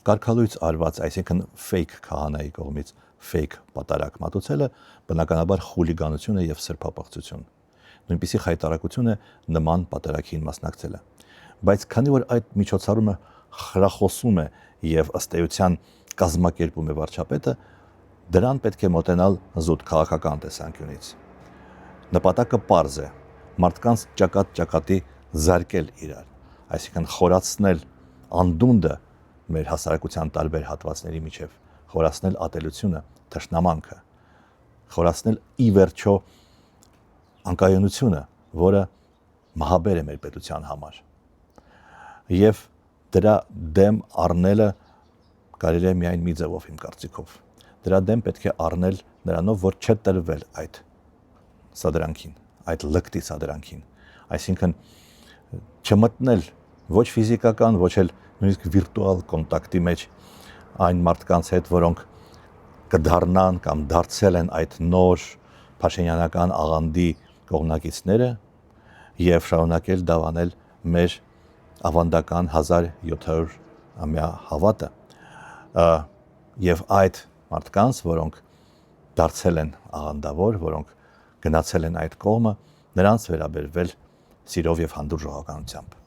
կարգալույծ արված, այսինքն fake քահանայի կողմից fake պատարակ մատուցելը բնականաբար խուլիգանություն է եւ սրբապղծություն։ Նույնպիսի խայտարակություն է նման պատարակին մասնակցելը։ Բայց քանի որ այդ միջոցառումը խրախոսում է եւ ըստ էության կազմակերպում է վարչապետը, դրան պետք է մոտենալ զուտ քաղաքական տեսանկյունից։ Նպատակը պարզ է՝ մարդկանց ճակատ-ճակատի զարկել իրար, այսինքն խորացնել անդունդը մեր հասարակության տարբեր հատվածների միջև, խորացնել ատելությունը, թշնամանքը, խորացնել ի վերջո անկայունությունը, որը մահաբեր է մեր պետության համար։ Եվ դրա դեմ առնելը կարելի է միայն մի ձևով իմ կարծիքով։ Դրա դեմ պետք է առնել նրանով, որ չտրվել այդ սադրանքին, այդ լկտի սադրանքին, այսինքն չմտնել ոչ ֆիզիկական, ոչ էլ նույնիսկ վիրտուալ կոնտակտի մեջ այն մարդկանց հետ, որոնք կդառնան կամ դարձել են այդ նոր փաշինյանական աղանդի կողմնակիցները եւ շարունակել դավանել մեր ավանդական 1700-ամյա հավատը եւ այդ մարդկանց, որոնք դարձել են աղանդավոր, որոնք գնացել են այդ կողմը, նրանց վերաբերվել սիրով եւ հանդուրժողականությամբ։